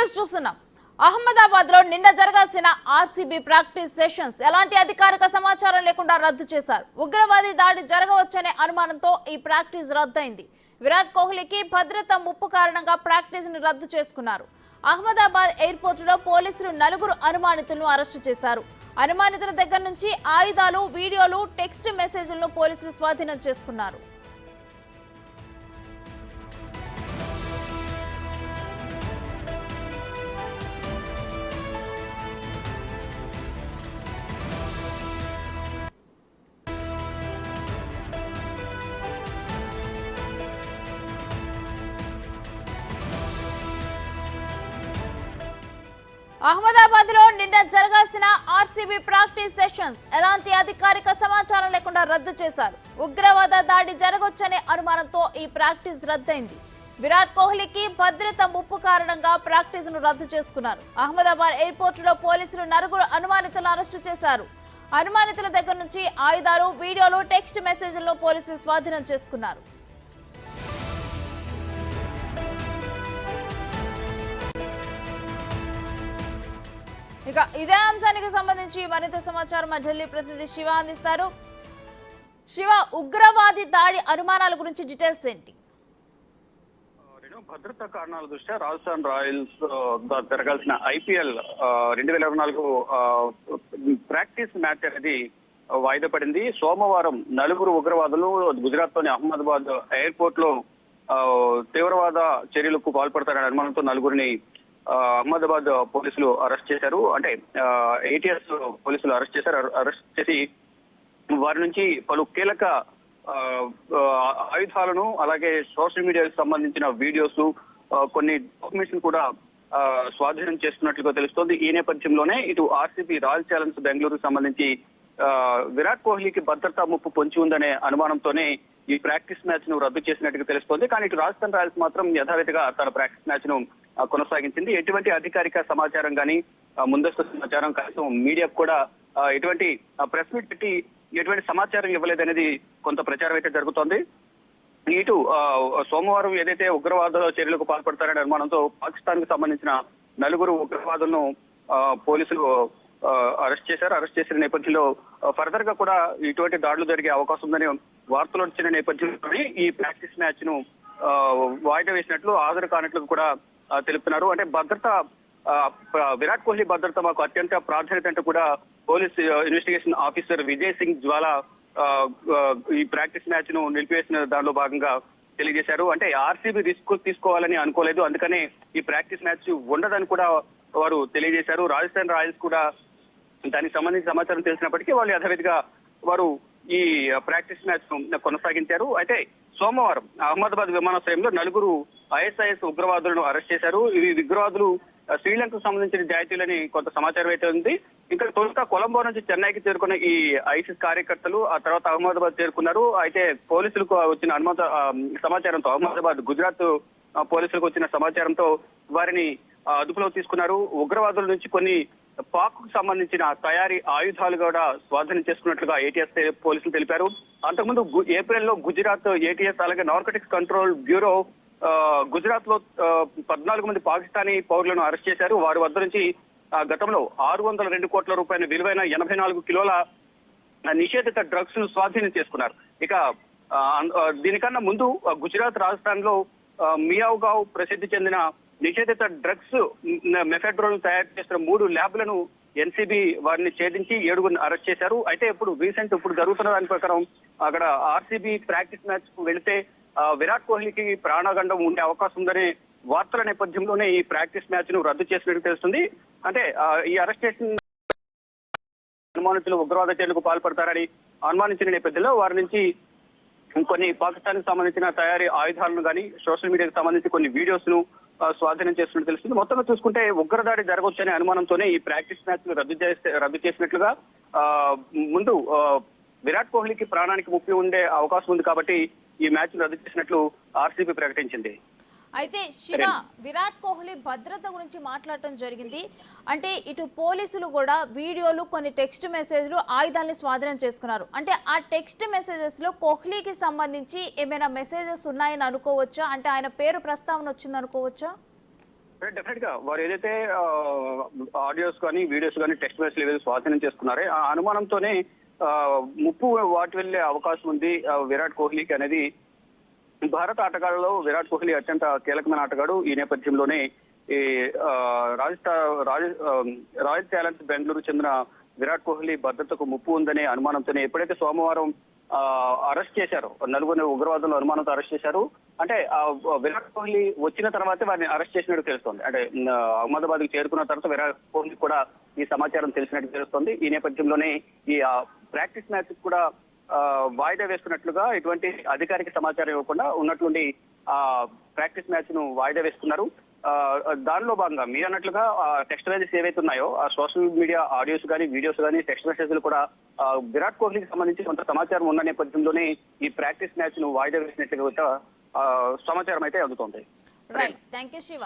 News చూస్తున్నాం. అహ్మదాబాద్ లో నిన్న జరగాల్సిన ఆర్సీబీ ప్రాక్టీస్ సెషన్స్ ఎలాంటి అధికారిక సమాచారం లేకుండా రద్దు చేశారు. ఉగ్రవాది దాడి జరగవచ్చనే అనుమానంతో ఈ ప్రాక్టీస్ రద్దయింది. విరాట్ కోహ్లీకి భద్రత ముప్పు కారణంగా ప్రాక్టీస్ ని రద్దు చేసుకున్నారు. అహ్మదాబాద్ ఎయిర్పోర్ట్ లో పోలీసులు 4 అనుమానితులను అరెస్టు చేశారు. అనుమానితుల దగ్గర నుంచి ఆయుధాలు, వీడియోలు, టెక్స్ట్ మెసేజ్లను పోలీసులు స్వాధీనం చేసుకున్నారు. అహ్మదాబాద్ లో నిన్న జరగాల్సిన ఆర్సీబీ ప్రాక్టీస్ సెషన్స్ ఎలాంటి అధికారిక సమాచారం లేకుండా రద్దు చేశారు. ఉగ్రవాద దాడి జరగొచ్చనే అనుమానంతో ఈ ప్రాక్టీస్ రద్దయింది. విరాట్ కోహ్లీకి భద్రత ముప్పు కారణంగా ప్రాక్టీస్ ను రద్దు చేసుకున్నారు. అహ్మదాబాద్ ఎయిర్పోర్ట్ లో పోలీసులు 4 అనుమానితులను అరెస్టు చేశారు. అనుమానితుల దగ్గర నుంచి ఆయుధాలు, వీడియోలు, టెక్స్ట్ మెసేజ్లను పోలీసులు స్వాధీనం చేసుకున్నారు. ఇక ఇదే అంశానికి సంబంధించి మరింత సమాచారం మా ఢిల్లీ ప్రతినిధి శివ అందిస్తారు. శివ, ఉగ్రవాది దాడి అనుమానాల గురించి డీటెయిల్స్ ఏంటి? భద్రతా కారణాల దృష్ట్యా రాజస్థాన్ రాయల్స్ జరగాల్సిన ఐపీఎల్ 2024 ప్రాక్టీస్ మ్యాచ్ అనేది వాయిదా పడింది. సోమవారం 4 ఉగ్రవాదులు గుజరాత్ లోని అహ్మదాబాద్ ఎయిర్పోర్ట్ లో తీవ్రవాద చర్యలకు పాల్పడతారనే అనుమానంతో 4 అహ్మదాబాద్ పోలీసులు అరెస్ట్ చేశారు. అంటే ఏటీఎస్ పోలీసులు అరెస్ట్ చేశారు. అరెస్ట్ చేసి వారి నుంచి పలు కీలక ఆయుధాలను, అలాగే సోషల్ మీడియాకు సంబంధించిన వీడియోస్, కొన్ని డాక్యుమెంట్స్ కూడా స్వాధీనం చేసుకున్నట్లుగా తెలుస్తోంది. ఈ నేపథ్యంలోనే ఇటు ఆర్సీబీ రాయల్ ఛాలెంజర్స్ బెంగళూరుకు సంబంధించి విరాట్ కోహ్లీకి భద్రతా ముప్పు పొంచి ఉందనే అనుమానంతోనే ఈ ప్రాక్టీస్ మ్యాచ్ ను రద్దు చేసినట్టుగా తెలుస్తోంది. కానీ ఇటు రాజస్థాన్ రాయల్స్ మాత్రం యథావిధిగా తన ప్రాక్టీస్ మ్యాచ్ ను కొనసాగించింది. ఎటువంటి అధికారిక సమాచారం కానీ, ముందస్తు సమాచారం, కనీసం మీడియాకు కూడా ఎటువంటి ప్రెస్ మీట్ పెట్టి ఎటువంటి సమాచారం ఇవ్వలేదనేది కొంత ప్రచారం అయితే జరుగుతోంది. ఇటు సోమవారం ఏదైతే ఉగ్రవాద చర్యలకు పాల్పడతారనే అనుమానంతో పాకిస్తాన్ కు సంబంధించిన 4 ఉగ్రవాదులను పోలీసులు అరెస్ట్ చేశారు. అరెస్ట్ చేసిన నేపథ్యంలో ఫర్దర్ గా కూడా ఇటువంటి దాడులు జరిగే అవకాశం ఉందని వార్తలు వచ్చిన నేపథ్యంలోనే ఈ ప్రాక్టీస్ మ్యాచ్ ను వాయిదా వేసినట్లు, హాజరు కానట్లు కూడా తెలుపుతున్నారు. అంటే భద్రత, విరాట్ కోహ్లీ భద్రత మాకు అత్యంత ప్రాధాన్యత అంటూ కూడా police investigation officer Vijay Singh Jwala ఈ ప్రాక్టీస్ మ్యాచ్ ను నిలిపివేసిన దానిలో భాగంగా తెలియజేశారు. అంటే ఆర్సీబీ రిస్క్ తీసుకోవాలని అనుకోలేదు, అందుకనే ఈ ప్రాక్టీస్ మ్యాచ్ ఉండదని కూడా వారు తెలియజేశారు. రాజస్థాన్ రాయల్స్ కూడా దానికి సంబంధించిన సమాచారం తెలిసినప్పటికీ వాళ్ళు యథావిధిగా వారు ఈ ప్రాక్టీస్ మ్యాచ్ ను కొనసాగించారు. అయితే సోమవారం అహ్మదాబాద్ విమానాశ్రయంలో 4 ఐఎస్ఐఎస్ ఉగ్రవాదులను అరెస్ట్ చేశారు. ఈ ఉగ్రవాదులు శ్రీలంకకు సంబంధించిన జాతీయులని కొంత సమాచారం అయితే ఉంది. ఇంకా తొలుత కొలంబో నుంచి చెన్నైకి చేరుకున్న ఈ ఐసిస్ కార్యకర్తలు ఆ తర్వాత అహ్మదాబాద్ చేరుకున్నారు. అయితే పోలీసులకు వచ్చిన సమాచారంతో, అహ్మదాబాద్ గుజరాత్ పోలీసులకు వచ్చిన సమాచారంతో వారిని అదుపులో తీసుకున్నారు. ఉగ్రవాదుల నుంచి కొన్ని పాక్ కు సంబంధించిన తయారీ ఆయుధాలు కూడా స్వాధీనం చేసుకున్నట్లుగా ఏటీఎస్ పోలీసులు తెలిపారు. అంతకుముందు ఏప్రిల్లో గుజరాత్ ఏటీఎస్ అలాగే నార్కోటిక్స్ కంట్రోల్ బ్యూరో గుజరాత్ లో 14 మంది పాకిస్తానీ పౌరులను అరెస్ట్ చేశారు. వారి వద్ద నుంచి గతంలో 602 కోట్ల రూపాయల విలువైన 84 కిలోల నిషేధిత డ్రగ్స్ ను స్వాధీనం చేసుకున్నారు. ఇక దీనికన్నా ముందు గుజరాత్ రాజస్థాన్ లో మియావుగావ్ ప్రసిద్ధి చెందిన నిషేధిత డ్రగ్స్ మెఫెడ్రోన్ తయారు చేసిన 3 ల్యాబ్లను ఎన్సీబీ వారిని ఛేదించి 7 అరెస్ట్ చేశారు. అయితే ఇప్పుడు జరుగుతున్న దాని ప్రకారం అక్కడ ఆర్సీబీ ప్రాక్టీస్ మ్యాచ్ కు వెళితే విరాట్ కోహ్లీకి ప్రాణగండం ఉండే అవకాశం ఉందనే వార్తల నేపథ్యంలోనే ఈ ప్రాక్టీస్ మ్యాచ్ ను రద్దు చేసినట్టు తెలుస్తుంది. అంటే ఈ అరెస్ట్ చేసిన అనుమానితులు ఉగ్రవాద చర్యలకు పాల్పడతారని అనుమానించిన నేపథ్యంలో వారి నుంచి కొన్ని పాకిస్తాన్ కు సంబంధించిన తయారీ ఆయుధాలను కానీ, సోషల్ మీడియాకు సంబంధించి కొన్ని వీడియోస్ ను స్వాధీనం చేస్తున్నట్టు తెలుస్తుంది. మొత్తంగా చూసుకుంటే ఉగ్రదాడి జరగవచ్చనే అనుమానంతోనే ఈ ప్రాక్టీస్ మ్యాచ్ ను రద్దు చేసినట్లుగా ముందు విరాట్ కోహ్లీకి ప్రాణానికి ముప్పి ఉండే అవకాశం ఉంది కాబట్టి ఈ మ్యాచ్ ను రద్దు చేసినట్లు ఆర్సీబీ ప్రకటించింది. అయితే శివ, విరాట్ కోహ్లీ భద్రత గురించి మాట్లాడటం జరిగింది. అంటే ఇటు పోలీసులు కూడా వీడియోలు, కొన్ని టెక్స్ట్ మెసేజ్లు, ఆయుధాలని స్వాధీనం చేసుకున్నారు. అంటే ఆ టెక్స్ట్ మెసేజెస్ లో కోహ్లీకి సంబంధించి ఏమైనా మెసేజెస్ ఉన్నాయని అనుకోవచ్చా? అంటే ఆయన పేరు ప్రస్తావన వచ్చింది అనుకోవచ్చా? డెఫినెట్ గా వారు ఏదైతే ఆడియోస్ కానీ వీడియోస్ కానీ టెక్స్ట్ మెసేజ్ ఏదైతే స్వాధీనం చేసుకున్నారో ఆ అనుమానంతోనే ముప్పు వాటి వెళ్లే అవకాశం ఉంది విరాట్ కోహ్లీకి అనేది. భారత ఆటగాళ్లలో విరాట్ కోహ్లీ అత్యంత కీలకమైన ఆటగాడు. ఈ నేపథ్యంలోనే ఈ రాయల్ ఛాలెంజ్ బెంగళూరు చెందిన విరాట్ కోహ్లీ భద్రతకు ముప్పు ఉందనే అనుమానంతోనే ఎప్పుడైతే సోమవారం అరెస్ట్ చేశారో, నలుగురు ఉగ్రవాదులను అనుమానంతో అరెస్ట్ చేశారు. అంటే విరాట్ కోహ్లీ వచ్చిన తర్వాతే వారిని అరెస్ట్ చేసినట్టు తెలుస్తోంది. అంటే అహ్మదాబాద్ కి చేరుకున్న తర్వాత విరాట్ కోహ్లీ కూడా ఈ సమాచారం తెలిసినట్టు తెలుస్తోంది. ఈ నేపథ్యంలోనే ఈ ప్రాక్టీస్ మ్యాచ్ కూడా వాయిదా వేస్తున్నట్లుగా ఎటువంటి అధికారిక సమాచారం ఇవ్వకుండా ఉన్నట్లుండి ఆ ప్రాక్టీస్ మ్యాచ్ ను వాయిదా వేస్తున్నారు. దానిలో భాగంగా మీరు అన్నట్లుగా టెక్స్ట్ మెసేజెస్ ఏవైతే ఉన్నాయో ఆ సోషల్ మీడియా ఆడియోస్ కానీ వీడియోస్ కానీ టెక్స్ట్ మెసేజ్లు కూడా విరాట్ కోహ్లీకి సంబంధించి కొంత సమాచారం ఉన్న నేపథ్యంలోనే ఈ ప్రాక్టీస్ మ్యాచ్ ను వాయిదా వేసినట్లుగా సమాచారం అయితే అందుతోంది. Right, thank you Shiva.